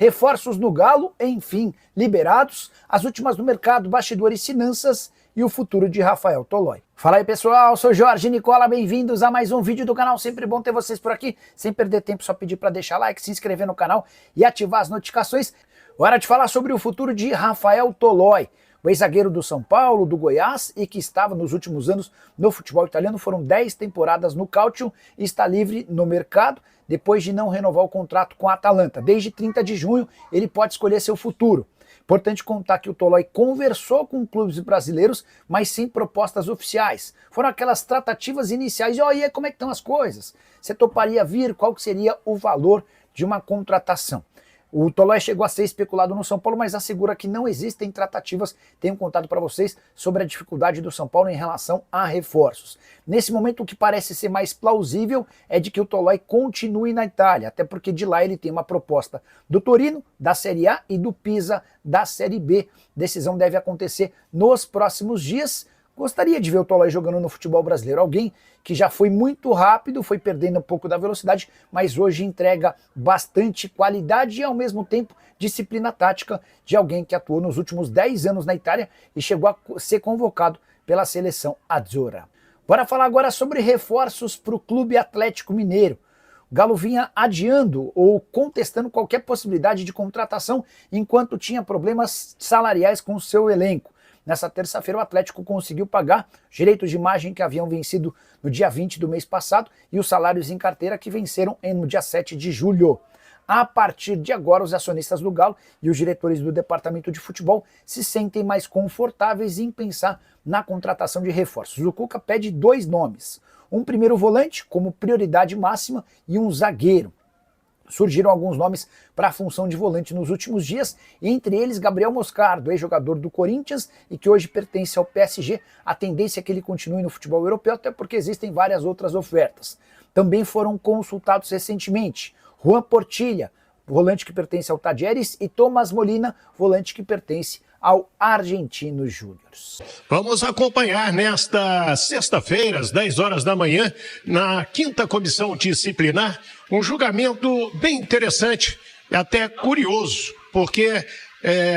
reforços no Galo, enfim, liberados, as últimas no mercado, bastidores, finanças e o futuro de Rafael Tolói. Fala aí pessoal, sou Jorge Nicola, bem-vindos a mais um vídeo do canal, sempre bom ter vocês por aqui, sem perder tempo, só pedir para deixar like, se inscrever no canal e ativar as notificações. Hora de falar sobre o futuro de Rafael Tolói, o ex-zagueiro do São Paulo, do Goiás e que estava nos últimos anos no futebol italiano, foram 10 temporadas no Calcio e está livre no mercado depois de não renovar o contrato com a Atalanta. Desde 30 de junho ele pode escolher seu futuro. Importante contar que o Tolói conversou com clubes brasileiros, mas sem propostas oficiais. Foram aquelas tratativas iniciais de, e aí, como é que estão as coisas? Você toparia vir? Qual que seria o valor de uma contratação? O Tolói chegou a ser especulado no São Paulo, mas assegura que não existem tratativas. Tenho contado para vocês sobre a dificuldade do São Paulo em relação a reforços. Nesse momento, o que parece ser mais plausível é de que o Tolói continue na Itália, até porque de lá ele tem uma proposta do Torino, da Série A e do Pisa, da Série B. Decisão deve acontecer nos próximos dias. Gostaria de ver o Tolói jogando no futebol brasileiro, alguém que já foi muito rápido, foi perdendo um pouco da velocidade, mas hoje entrega bastante qualidade e ao mesmo tempo disciplina tática de alguém que atuou nos últimos 10 anos na Itália e chegou a ser convocado pela seleção azzurra. Bora falar agora sobre reforços para o Clube Atlético Mineiro. O Galo vinha adiando ou contestando qualquer possibilidade de contratação enquanto tinha problemas salariais com o seu elenco. Nessa terça-feira o Atlético conseguiu pagar os direitos de imagem que haviam vencido no dia 20 do mês passado e os salários em carteira que venceram no dia 7 de julho. A partir de agora, os acionistas do Galo e os diretores do departamento de futebol se sentem mais confortáveis em pensar na contratação de reforços. O Cuca pede 2 nomes, um primeiro volante como prioridade máxima e um zagueiro. Surgiram alguns nomes para a função de volante nos últimos dias, entre eles Gabriel Moscardo, ex-jogador do Corinthians e que hoje pertence ao PSG. A tendência é que ele continue no futebol europeu, até porque existem várias outras ofertas. Também foram consultados recentemente Juan Portilha, volante que pertence ao Tajeres, e Tomás Molina, volante que pertence ao Argentinos Júnior. Vamos acompanhar nesta sexta-feira, às 10 horas da manhã, na 5ª Comissão Disciplinar, um julgamento bem interessante e até curioso, porque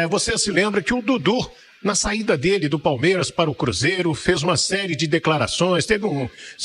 você se lembra que o Dudu, na saída dele do Palmeiras para o Cruzeiro, fez uma série de declarações, teve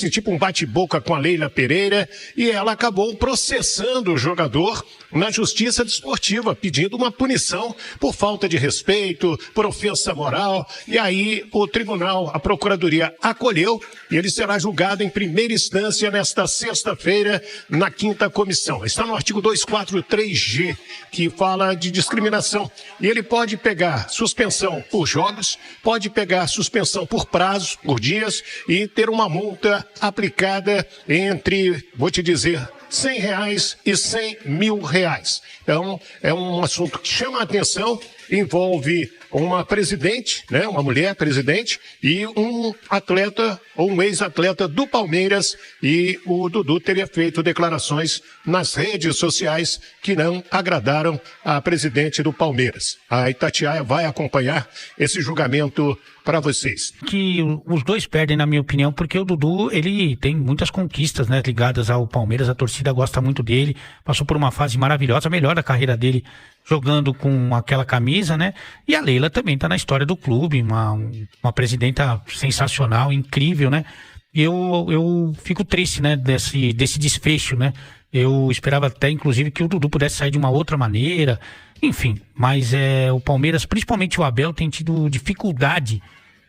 tipo um bate-boca com a Leila Pereira, e ela acabou processando o jogador na Justiça Desportiva, pedindo uma punição por falta de respeito, por ofensa moral, e aí o tribunal, a Procuradoria acolheu, e ele será julgado em primeira instância nesta sexta-feira na 5ª Comissão. Está no artigo 243G, que fala de discriminação, e ele pode pegar suspensão por jogos, pode pegar suspensão por prazos, por dias, e ter uma multa aplicada entre, vou te dizer, R$100 e R$100.000. Então, é um assunto que chama a atenção, envolve uma presidente, né, uma mulher presidente, e um atleta ou um ex-atleta do Palmeiras, e o Dudu teria feito declarações nas redes sociais que não agradaram a presidente do Palmeiras. A Itatiaia vai acompanhar esse julgamento para vocês. Que os dois perdem, na minha opinião, porque o Dudu, ele tem muitas conquistas, né, ligadas ao Palmeiras, a torcida gosta muito dele, passou por uma fase maravilhosa, a melhor da carreira dele, jogando com aquela camisa, né, e a Leila também tá na história do clube, uma presidenta sensacional, incrível, né, e eu fico triste, né, desse desfecho, né, eu esperava até, inclusive, que o Dudu pudesse sair de uma outra maneira, enfim, mas o Palmeiras, principalmente o Abel, tem tido dificuldade.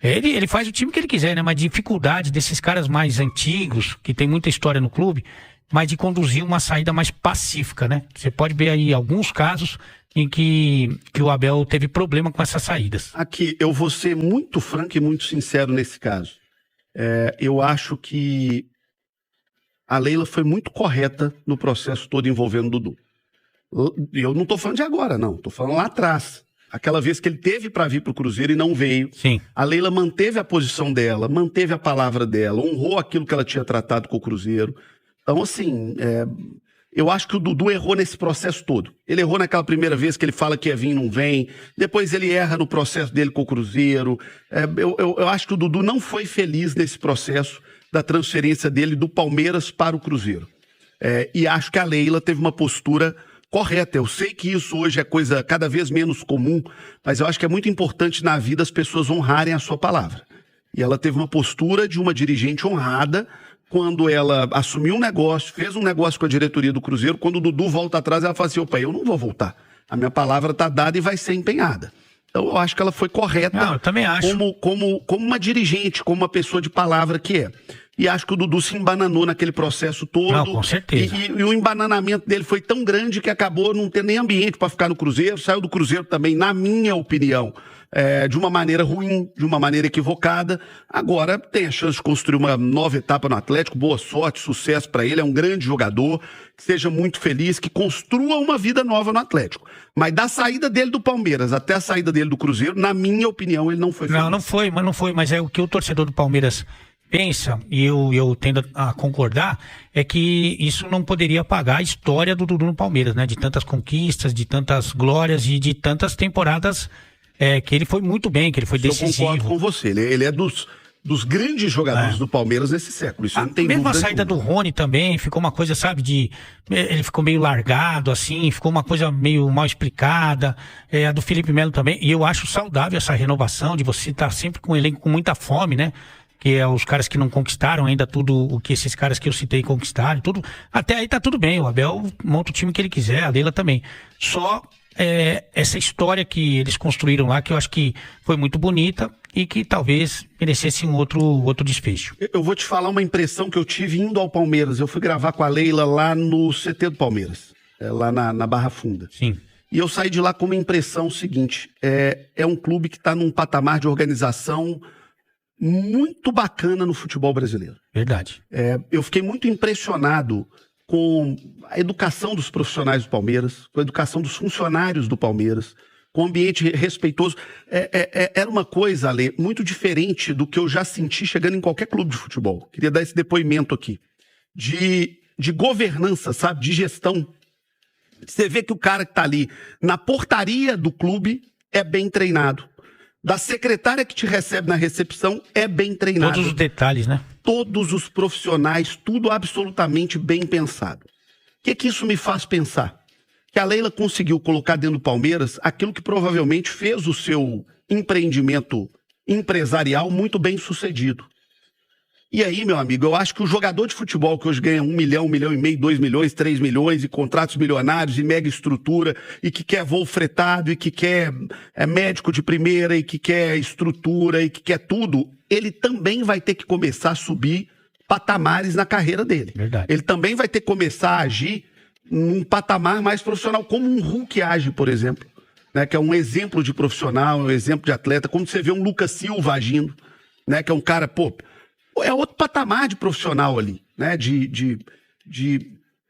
Ele faz o time que ele quiser, né? Mas dificuldade desses caras mais antigos, que tem muita história no clube, mas de conduzir uma saída mais pacífica, né? Você pode ver aí alguns casos em que o Abel teve problema com essas saídas. Aqui, eu vou ser muito franco e muito sincero nesse caso. Eu acho que a Leila foi muito correta no processo todo envolvendo o Dudu. Eu não estou falando de agora, não. Estou falando lá atrás. Aquela vez que ele teve para vir para o Cruzeiro e não veio. Sim. A Leila manteve a posição dela, manteve a palavra dela, honrou aquilo que ela tinha tratado com o Cruzeiro. Então, assim, eu acho que o Dudu errou nesse processo todo. Ele errou naquela primeira vez que ele fala que ia vir e não vem. Depois ele erra no processo dele com o Cruzeiro. Eu acho que o Dudu não foi feliz nesse processo da transferência dele do Palmeiras para o Cruzeiro. E acho que a Leila teve uma postura correta. Eu sei que isso hoje é coisa cada vez menos comum, mas eu acho que é muito importante na vida as pessoas honrarem a sua palavra. E ela teve uma postura de uma dirigente honrada quando ela assumiu um negócio, fez um negócio com a diretoria do Cruzeiro. Quando o Dudu volta atrás, ela fala assim, opa, eu não vou voltar. A minha palavra está dada e vai ser empenhada. Então eu acho que ela foi correta. Não, eu também acho. Como uma dirigente, como uma pessoa de palavra que é. E acho que o Dudu se embananou naquele processo todo. Não, com certeza. E o embananamento dele foi tão grande que acabou não tendo nem ambiente para ficar no Cruzeiro. Saiu do Cruzeiro também, na minha opinião, de uma maneira ruim, de uma maneira equivocada. Agora tem a chance de construir uma nova etapa no Atlético. Boa sorte, sucesso para ele. É um grande jogador, que seja muito feliz, que construa uma vida nova no Atlético. Mas da saída dele do Palmeiras até a saída dele do Cruzeiro, na minha opinião, ele não foi feliz. Não foi, mas é o que o torcedor do Palmeiras pensa, e eu tendo a concordar, é que isso não poderia apagar a história do Dudu no Palmeiras, né? De tantas conquistas, de tantas glórias e de tantas temporadas que ele foi muito bem, que ele foi decisivo. Eu concordo com você, ele é dos grandes jogadores do Palmeiras nesse século, isso não tem dúvida. Mesmo a saída do Rony também, ficou uma coisa, sabe, ele ficou meio largado, assim, ficou uma coisa meio mal explicada, a do Felipe Melo também, e eu acho saudável essa renovação, de você estar sempre com um elenco com muita fome, né? Que é os caras que não conquistaram ainda tudo o que esses caras que eu citei conquistaram, tudo. Até aí tá tudo bem, o Abel monta o time que ele quiser, a Leila também. Só essa história que eles construíram lá, que eu acho que foi muito bonita e que talvez merecesse um outro desfecho. Eu vou te falar uma impressão que eu tive indo ao Palmeiras. Eu fui gravar com a Leila lá no CT do Palmeiras, lá na Barra Funda. Sim. E eu saí de lá com uma impressão seguinte, é um clube que está num patamar de organização muito bacana no futebol brasileiro. Verdade. Eu fiquei muito impressionado com a educação dos profissionais do Palmeiras, com a educação dos funcionários do Palmeiras, com o ambiente respeitoso. Era uma coisa, Ale, muito diferente do que eu já senti chegando em qualquer clube de futebol. Queria dar esse depoimento aqui. De governança, sabe? De gestão. Você vê que o cara que está ali na portaria do clube é bem treinado. Da secretária que te recebe na recepção é bem treinado. Todos os detalhes, né? Todos os profissionais, tudo absolutamente bem pensado. O que isso me faz pensar? Que a Leila conseguiu colocar dentro do Palmeiras aquilo que provavelmente fez o seu empreendimento empresarial muito bem sucedido. E aí, meu amigo, eu acho que o jogador de futebol que hoje ganha 1 milhão, 1,5 milhão, 2 milhões, 3 milhões e contratos milionários e mega estrutura e que quer voo fretado e que quer médico de primeira e que quer estrutura e que quer tudo, ele também vai ter que começar a subir patamares na carreira dele. Verdade. Ele também vai ter que começar a agir num patamar mais profissional, como um Hulk age, por exemplo, né, que é um exemplo de profissional, um exemplo de atleta, como você vê um Lucas Silva agindo, né, que é um cara, é outro patamar de profissional ali, né? De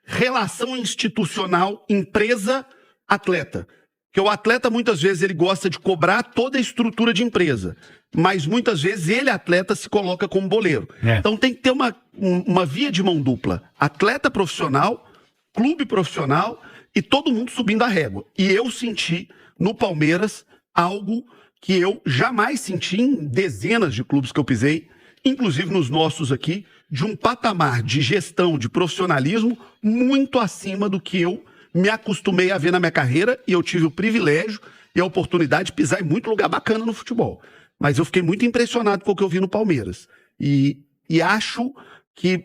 relação institucional, empresa-atleta. Porque o atleta, muitas vezes, ele gosta de cobrar toda a estrutura de empresa. Mas, muitas vezes, ele, atleta, se coloca como boleiro. Então, tem que ter uma via de mão dupla. Atleta profissional, clube profissional e todo mundo subindo a régua. E eu senti, no Palmeiras, algo que eu jamais senti em dezenas de clubes que eu pisei, inclusive nos nossos aqui, de um patamar de gestão, de profissionalismo muito acima do que eu me acostumei a ver na minha carreira, e eu tive o privilégio e a oportunidade de pisar em muito lugar bacana no futebol. Mas eu fiquei muito impressionado com o que eu vi no Palmeiras. E acho que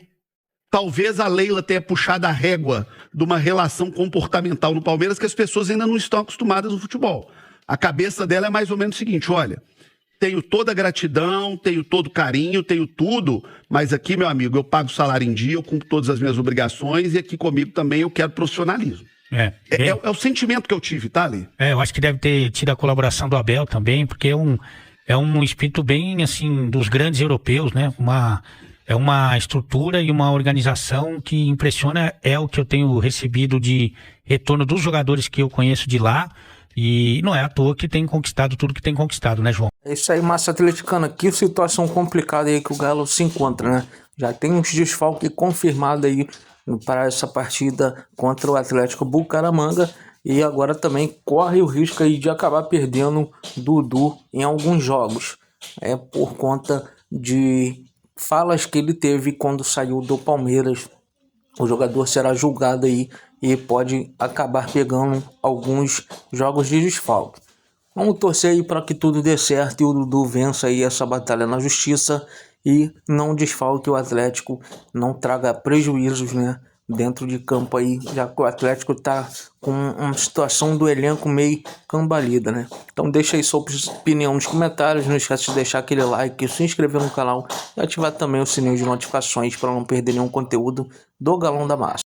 talvez a Leila tenha puxado a régua de uma relação comportamental no Palmeiras que as pessoas ainda não estão acostumadas no futebol. A cabeça dela é mais ou menos o seguinte, olha, tenho toda a gratidão, tenho todo o carinho, tenho tudo, mas aqui, meu amigo, eu pago salário em dia, eu cumpro todas as minhas obrigações e aqui comigo também eu quero profissionalismo. É o sentimento que eu tive, tá, Ali? Eu acho que deve ter tido a colaboração do Abel também, porque é um espírito bem, assim, dos grandes europeus, né? É uma estrutura e uma organização que impressiona, é o que eu tenho recebido de retorno dos jogadores que eu conheço de lá. E não é à toa que tem conquistado tudo que tem conquistado, né, João? É isso aí, massa atleticana. Que situação complicada aí que o Galo se encontra, né? Já tem uns desfalques confirmados aí para essa partida contra o Atlético Bucaramanga. E agora também corre o risco aí de acabar perdendo Dudu em alguns jogos. Por conta de falas que ele teve quando saiu do Palmeiras. O jogador será julgado aí e pode acabar pegando alguns jogos de desfalque. Vamos torcer aí para que tudo dê certo e o Dudu vença aí essa batalha na justiça e não desfalque o Atlético, não traga prejuízos, né, dentro de campo aí, já que o Atlético tá com uma situação do elenco meio cambalida, né? Então deixa aí sua opinião nos comentários, não esquece de deixar aquele like, se inscrever no canal e ativar também o sininho de notificações para não perder nenhum conteúdo do Galão da Massa.